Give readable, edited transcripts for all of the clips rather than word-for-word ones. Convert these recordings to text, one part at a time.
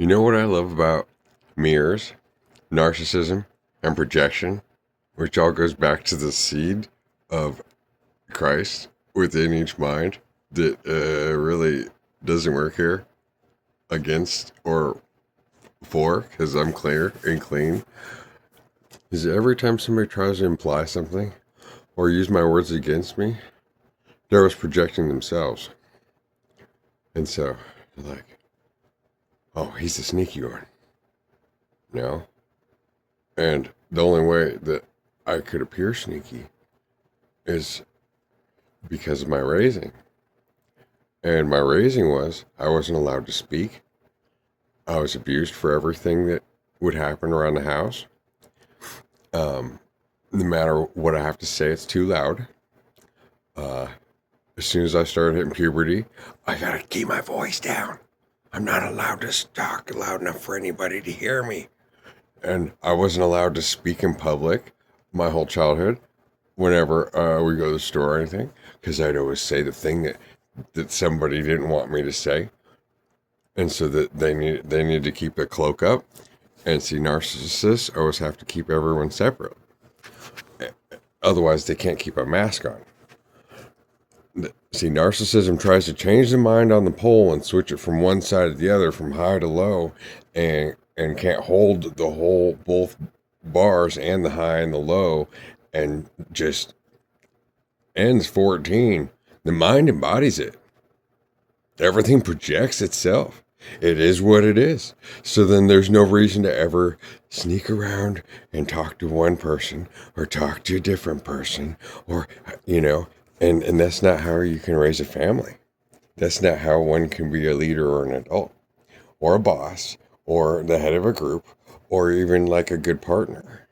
You know what I love about mirrors, narcissism, and projection, which all goes back to the seed of Christ within each mind that really doesn't work here against or for, because I'm clear and clean, is every time somebody tries to imply something or use my words against me, they're always projecting themselves. And so, they're like, oh, he's the sneaky one. No? And the only way that I could appear sneaky is because of my raising. And my raising was I wasn't allowed to speak. I was abused for everything that would happen around the house. No matter what I have to say, it's too loud. Uh, as soon as I started hitting puberty, I gotta keep my voice down. I'm not allowed to talk loud enough for anybody to hear me. And I wasn't allowed to speak in public my whole childhood whenever we go to the store or anything, because I'd always say the thing that somebody didn't want me to say, and so that they need to keep a cloak up. And see, narcissists always have to keep everyone separate, otherwise they can't keep a mask on. See, narcissism tries to change the mind on the pole and switch it from one side to the other, from high to low, and can't hold the whole both bars and the high and the low, and just ends 14. The mind embodies it. Everything projects itself. It is what it is. So then there's no reason to ever sneak around and talk to one person or talk to a different person or, and that's not how you can raise a family. That's not how one can be a leader or an adult or a boss or the head of a group or even like a good partner.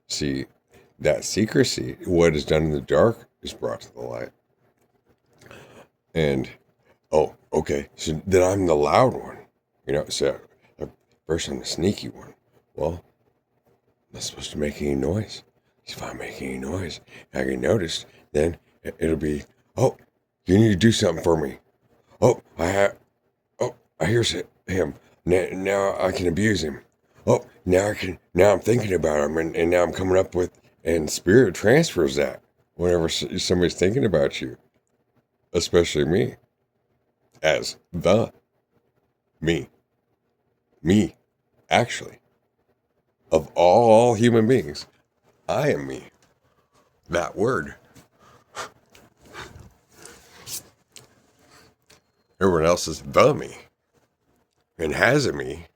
See, that secrecy, what is done in the dark, is brought to the light. And oh, okay. So then I'm the loud one. So first I'm the sneaky one. Well, I'm not supposed to make any noise. If I make any noise, I get noticed, then it'll be, oh, you need to do something for me. Oh, I hear him. Now I can abuse him. Oh, now I'm thinking about him, and now I'm coming up with, and spirit transfers that whenever somebody's thinking about you, especially me, as the me. Me, actually. Of all human beings, I am me. That word. Everyone else is the me and has a me,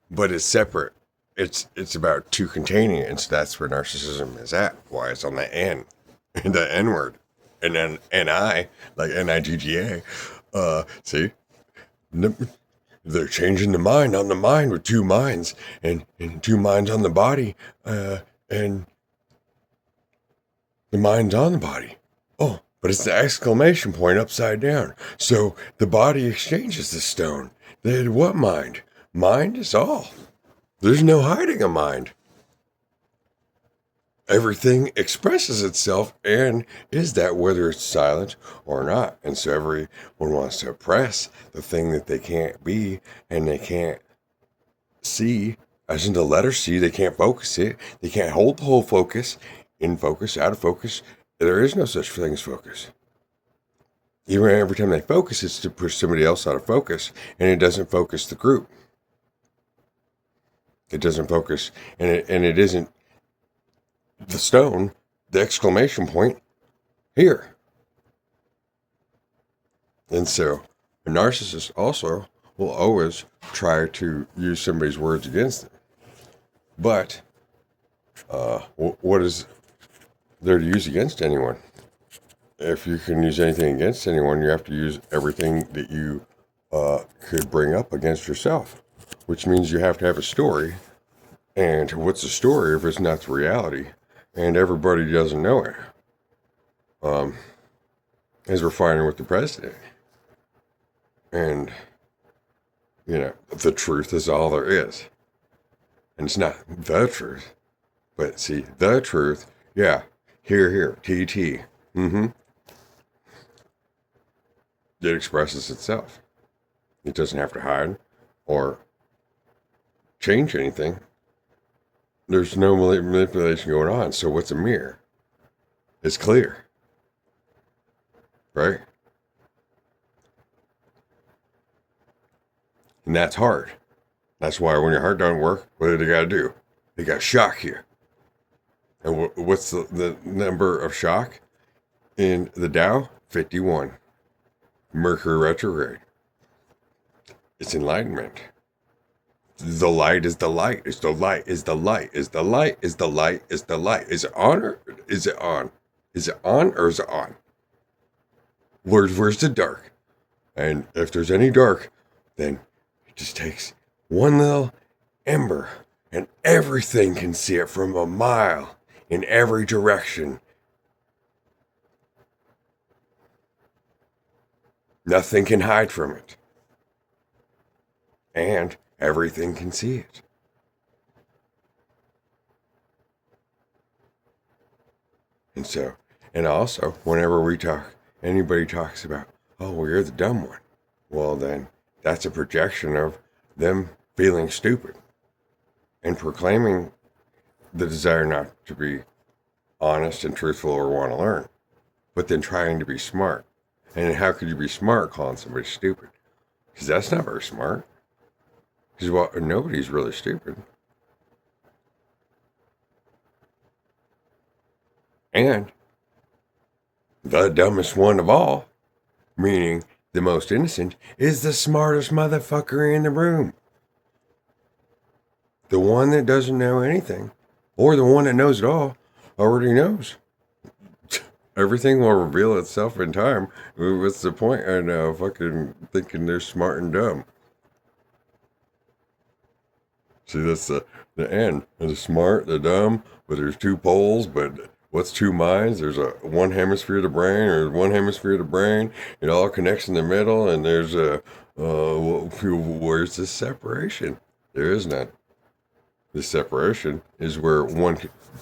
but it's separate. It's about two containing it, and so that's where narcissism is at. Why it's on the N, the N word, and then N-I, like N-I-G-G-A. See? They're changing the mind on the mind with two minds, and two minds on the body, and the mind's on the body. Oh, but it's the exclamation point upside down. So the body exchanges the stone. Then what mind? Mind is all. There's no hiding a mind. Everything expresses itself and is that, whether it's silent or not. And so everyone wants to oppress the thing that they can't be and they can't see, as in the letter C. They can't focus it. They can't hold the whole focus, in focus, out of focus. There is no such thing as focus. Even every time they focus, it's to push somebody else out of focus, and it doesn't focus the group. It doesn't focus, and it isn't the stone, the exclamation point here. And so a narcissist also will always try to use somebody's words against them. But what is there to use against anyone? If you can use anything against anyone, you have to use everything that you could bring up against yourself, which means you have to have a story. And what's a story if it's not the reality? And everybody doesn't know it. As we're finding with the president. And, the truth is all there is. And it's not the truth. But see, the truth, yeah, here, TT. It expresses itself. It doesn't have to hide or change anything. There's no manipulation going on. So what's a mirror? It's clear, right? And that's hard. That's why when your heart doesn't work, what do they got to do? They got to shock you. And what's the number of shock in the Tao? 51. Mercury retrograde. It's enlightenment. The light is the light. Is the light. Is the light. Is the light. Is the light. Is the light. Is it on or is it on? Is it on or is it on? Where's the dark? And if there's any dark, then it just takes one little ember and everything can see it from a mile in every direction. Nothing can hide from it. And everything can see it. And so, and also, whenever anybody talks about, oh, well, you're the dumb one. Well, then that's a projection of them feeling stupid and proclaiming the desire not to be honest and truthful or want to learn, but then trying to be smart. And how could you be smart calling somebody stupid? Because that's not very smart. Because nobody's really stupid. And the dumbest one of all, meaning the most innocent, is the smartest motherfucker in the room. The one that doesn't know anything, or the one that knows it all, already knows. Everything will reveal itself in time. What's the point in fucking thinking they're smart and dumb? See, that's the end. The smart, the dumb, but there's two poles, but what's two minds? There's one hemisphere of the brain, or one hemisphere of the brain. It all connects in the middle, and there's where's the separation? There is none. The separation is where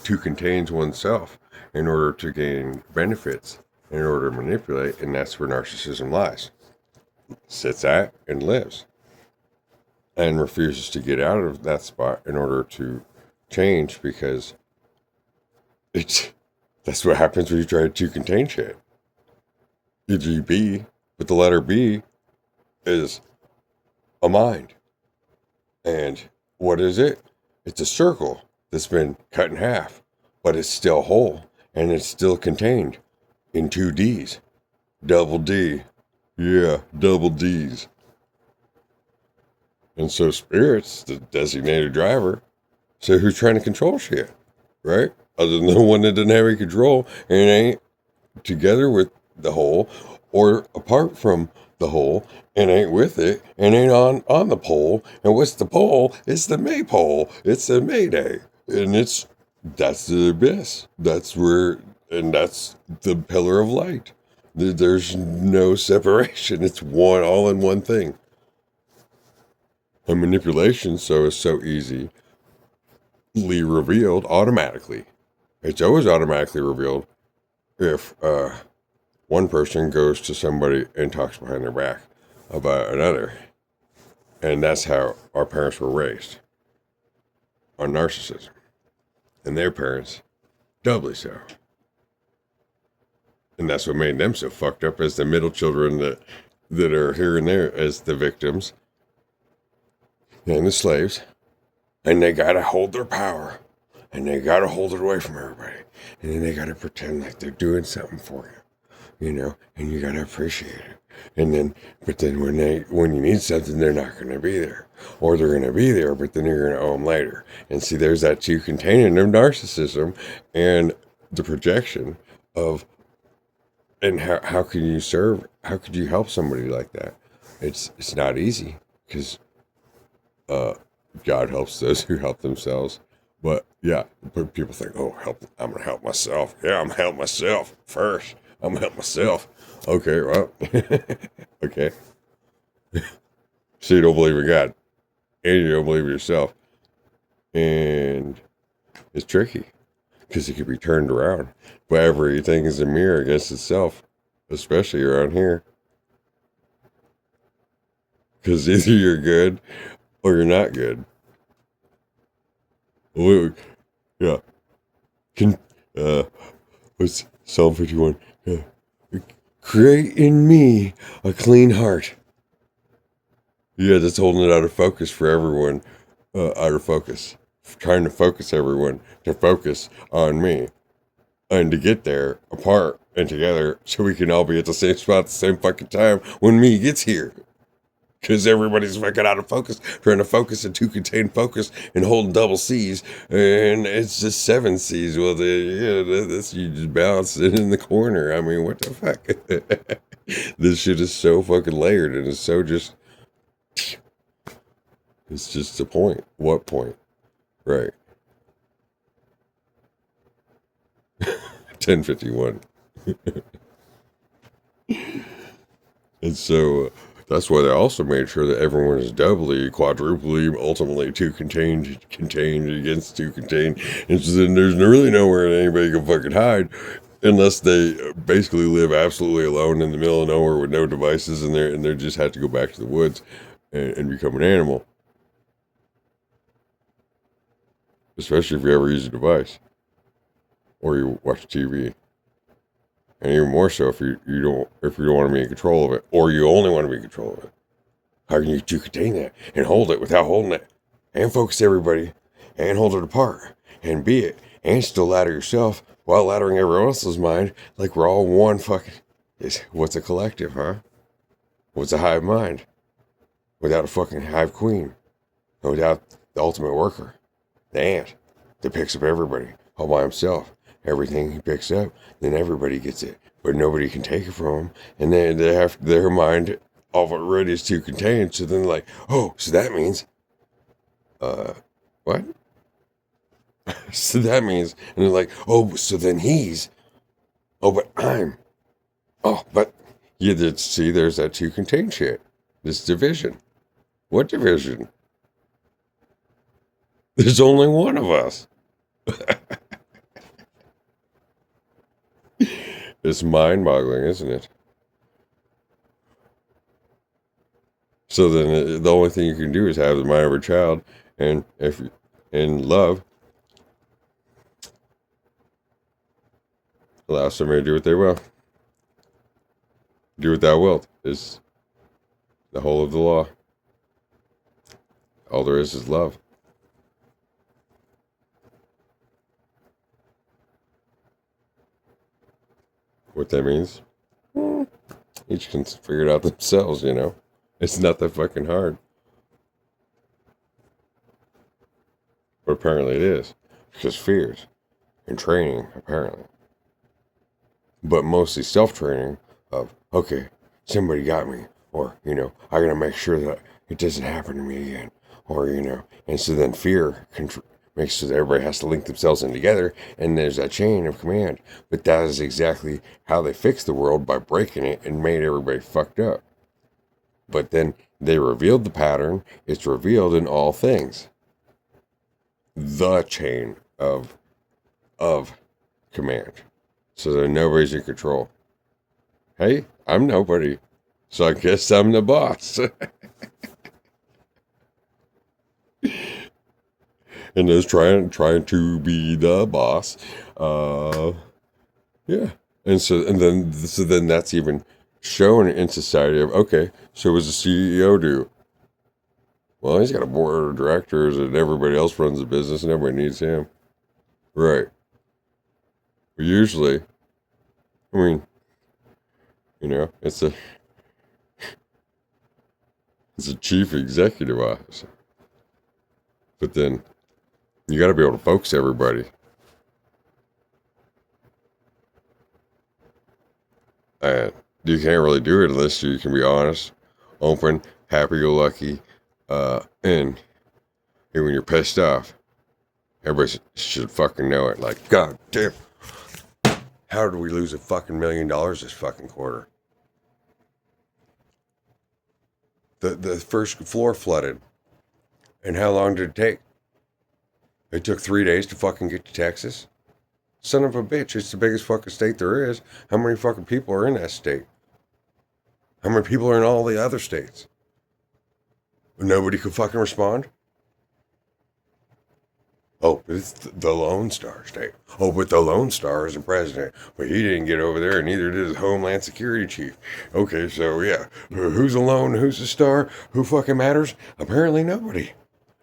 two contains oneself in order to gain benefits, in order to manipulate, and that's where narcissism lies. Sits at and lives. And refuses to get out of that spot in order to change, because that's what happens when you try to contain shit. E.g. B, but the letter B is a mind. And what is it? It's a circle that's been cut in half, but it's still whole, and it's still contained in two D's. Double D. Yeah, double D's. And so spirit's the designated driver. So who's trying to control shit, right? Other than the one that doesn't have any control and ain't together with the whole, or apart from the whole and ain't with it and ain't on the pole. And what's the pole? It's the maypole. It's the Mayday. And that's the abyss. That's the pillar of light. There's no separation. It's all in one thing. And manipulation is so easily revealed automatically. It's always automatically revealed if one person goes to somebody and talks behind their back about another. And that's how our parents were raised, on narcissism. And their parents, doubly so. And that's what made them so fucked up as the middle children that are here and there as the victims and the slaves. And they gotta hold their power. And they gotta hold it away from everybody. And then they gotta pretend like they're doing something for you. And you gotta appreciate it. But then when you need something, they're not gonna be there. Or they're gonna be there, but then you're gonna owe them later. And see, there's that two containing of narcissism and the projection of, and how can you serve, how could you help somebody like that? It's not easy, because God helps those who help themselves. But yeah, but people think, oh, I'm gonna help myself. Yeah, I'm gonna help myself first. I'm gonna help myself. Okay, well, okay. So you don't believe in God, and you don't believe in yourself, and it's tricky because it can be turned around. But everything is a mirror against itself, especially around here. Because either you're good or you're not good. Wait, yeah. Can what's Psalm 51? Create in me a clean heart. Yeah, that's holding it out of focus for everyone. Out of focus. Trying to focus everyone to focus on me. And to get there apart and together so we can all be at the same spot at the same fucking time when me gets here. Because everybody's fucking out of focus, trying to focus and to contain focus and holding double C's, and it's just seven C's. Well, that's you just bouncing in the corner. I mean, what the fuck? This shit is so fucking layered and it's so just. It's just a point. What point? Right. 1051. And so that's why they also made sure that everyone is doubly, quadruply, ultimately to contained against to contained. And so then there's really nowhere that anybody can fucking hide unless they basically live absolutely alone in the middle of nowhere with no devices and they just have to go back to the woods and become an animal. Especially if you ever use a device or you watch TV. And even more so if you don't want to be in control of it, or you only want to be in control of it. How can you contain that and hold it without holding it, and focus everybody, and hold it apart, and be it, and still ladder yourself while laddering everyone else's mind like we're all one fucking. What's a collective, huh? What's a hive mind? Without a fucking hive queen, and without the ultimate worker, the ant, that picks up everybody all by himself. Everything he picks up, then everybody gets it, but nobody can take it from him. And then they have their mind already is too contained. So then, like, oh, so that means, what? So that means, and they're like, oh, so then he's, oh, but I'm, oh, but you did see there's that too contained shit. This division. What division? There's only one of us. It's mind-boggling, isn't it? So then the only thing you can do is have the mind of a child, and if in love, allow somebody to do what they will. Do what thou wilt is the whole of the law. All there is love. What that means, each can figure it out themselves, you know. It's not that fucking hard. But apparently it is. Because fears and training, apparently. But mostly self-training of, okay, somebody got me. Or, you know, I gotta make sure that it doesn't happen to me again. Or, you know, and so then fear makes so that everybody has to link themselves in together, and there's that chain of command. But that is exactly how they fixed the world, by breaking it and made everybody fucked up. But then they revealed the pattern. It's revealed in all things. The chain of command. So that nobody's in control. Hey, I'm nobody. So I guess I'm the boss. And those trying to be the boss. Yeah. And then that's even shown in society of, okay, so what does the CEO do? Well, he's got a board of directors and everybody else runs the business and everybody needs him. Right. But usually, I mean, you know, it's a chief executive officer. But then you got to be able to focus everybody. And you can't really do it unless you can be honest, open, happy-go-lucky, and when you're pissed off, everybody should fucking know it. Like, God damn, how did we lose $1 million this fucking quarter? The first floor flooded. And how long did it take? It took 3 days to fucking get to Texas? Son of a bitch, it's the biggest fucking state there is. How many fucking people are in that state? How many people are in all the other states? Nobody could fucking respond? Oh, but it's the Lone Star State. Oh, but the Lone Star is the president. But he didn't get over there, and neither did his Homeland Security chief. Okay, so yeah, who's alone? Who's the star? Who fucking matters? Apparently nobody.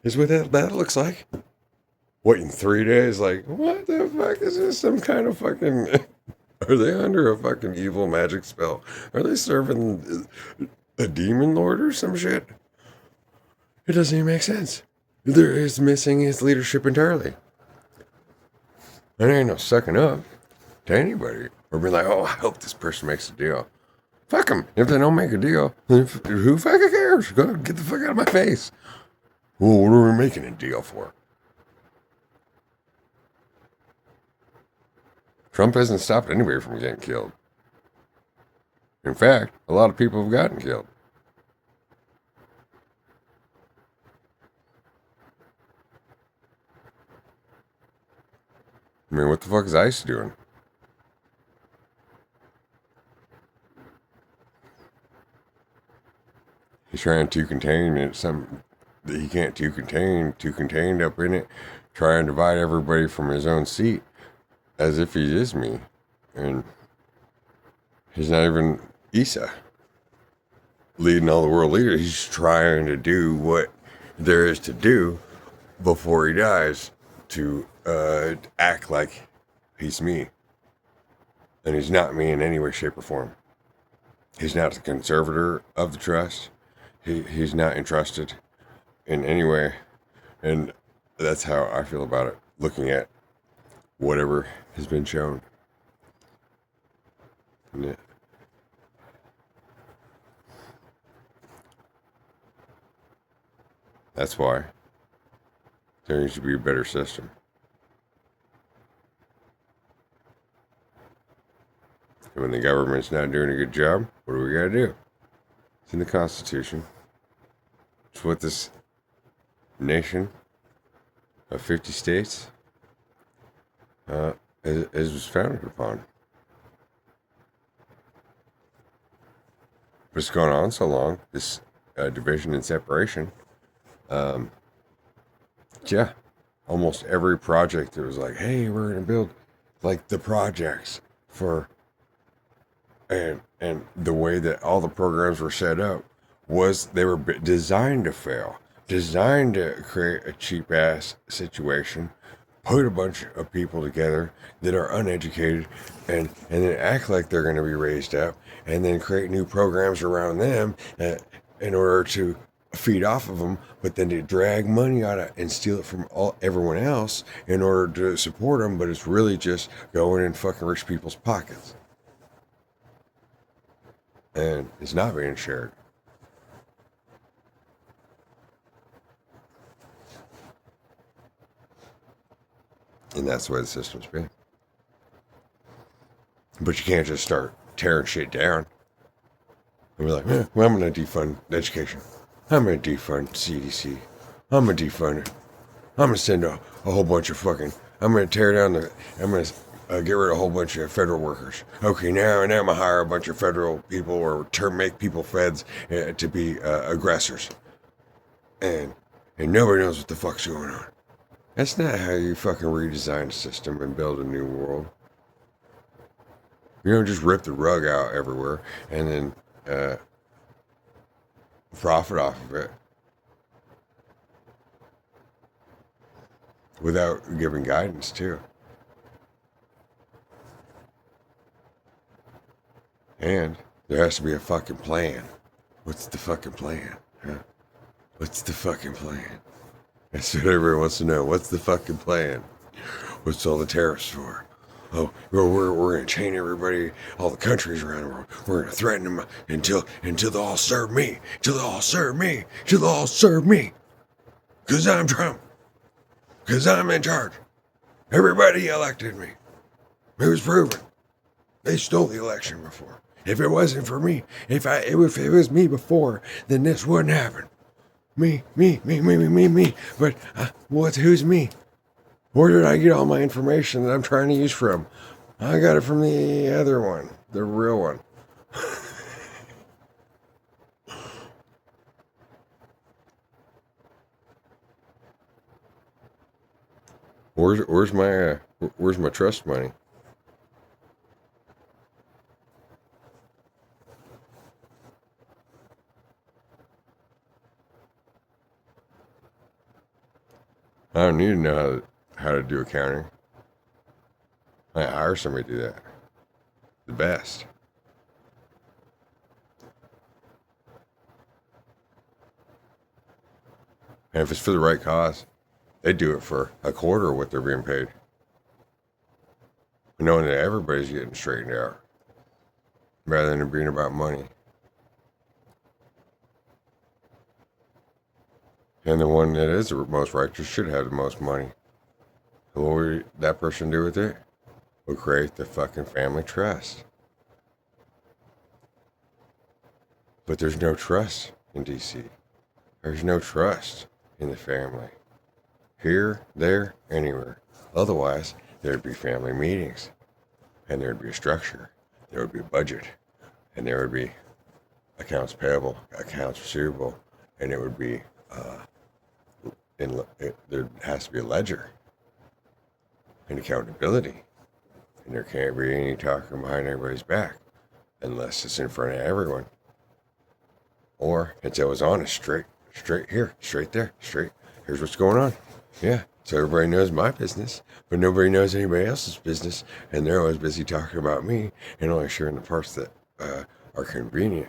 Is what that looks like. What, in 3 days? Like, what the fuck is this? Some kind of fucking... Are they under a fucking evil magic spell? Are they serving a demon lord or some shit? It doesn't even make sense. There is missing his leadership entirely. There ain't no sucking up to anybody or be like, oh, I hope this person makes a deal. Fuck them. If they don't make a deal, then who fucking cares? Go get the fuck out of my face. Well, what are we making a deal for? Trump hasn't stopped anybody from getting killed. In fact, a lot of people have gotten killed. I mean, what the fuck is ICE doing? He's trying to contain it, something that he can't too contained up in it, try and divide everybody from his own seat, as if he is me. And he's not even Isa leading all the world leaders. He's trying to do what there is to do before he dies to act like he's me. And he's not me in any way, shape, or form. He's not the conservator of the trust. He's not entrusted in any way. And that's how I feel about it, looking at whatever has been shown. Yeah. That's why there needs to be a better system. And when the government's not doing a good job, what do we gotta do? It's in the Constitution. It's what this nation of 50 states is founded upon. But it's gone on so long, this division and separation. Yeah, almost every project there was like, hey, we're gonna build like the projects for, and the way that all the programs were set up was they were designed to fail, designed to create a cheap ass situation, put a bunch of people together that are uneducated and then act like they're going to be raised up and then create new programs around them in order to feed off of them, but then to drag money out of and steal it from everyone else in order to support them, but it's really just going in fucking rich people's pockets. And it's not being shared. And that's the way the system's been. But you can't just start tearing shit down and be like, well, I'm going to defund education. I'm going to defund CDC. I'm going to defund it. I'm going to send a whole bunch of fucking, I'm going to tear down I'm going to get rid of a whole bunch of federal workers. Okay, now I'm going to hire a bunch of federal people or make people feds to be aggressors. And nobody knows what the fuck's going on. That's not how you fucking redesign a system and build a new world. You don't just rip the rug out everywhere and then profit off of it without giving guidance too. And there has to be a fucking plan. What's the fucking plan? Huh? What's the fucking plan? That's what everyone wants to know. What's the fucking plan? What's all the tariffs for? Oh, we're going to chain everybody, all the countries around the world. We're going to threaten them until they all serve me. Till they all serve me. Till they all serve me. Because I'm Trump. Because I'm in charge. Everybody elected me. It was proven. They stole the election before. If it wasn't for me, if it was me before, then this wouldn't happen. Me. But who's me? Where did I get all my information that I'm trying to use from? I got it from the other one, the real one. Where's my trust money? I don't need to know how to do accounting. I hire somebody to do that. The best. And if it's for the right cause, they do it for a quarter of what they're being paid. Knowing that everybody's getting straightened out rather than it being about money. And the one that is the most righteous should have the most money. And what would that person do with it? Will create the fucking family trust. But there's no trust in DC. There's no trust in the family. Here, there, anywhere. Otherwise, there'd be family meetings. And there'd be a structure. There would be a budget. And there would be accounts payable, accounts receivable. And it would be, there has to be a ledger and accountability. And there can't be any talking behind everybody's back unless it's in front of everyone. Or it's always honest, straight here, straight there, straight. Here's what's going on. Yeah, so everybody knows my business, but nobody knows anybody else's business, and they're always busy talking about me and only sharing the parts that are convenient.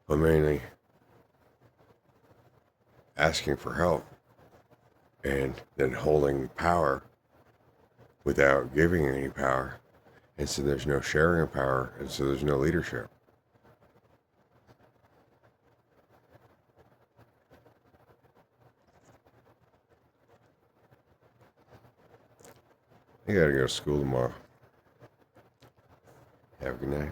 But mainly asking for help and then holding power without giving any power. And so there's no sharing of power, and so there's no leadership. I gotta go to school tomorrow. Have a good night.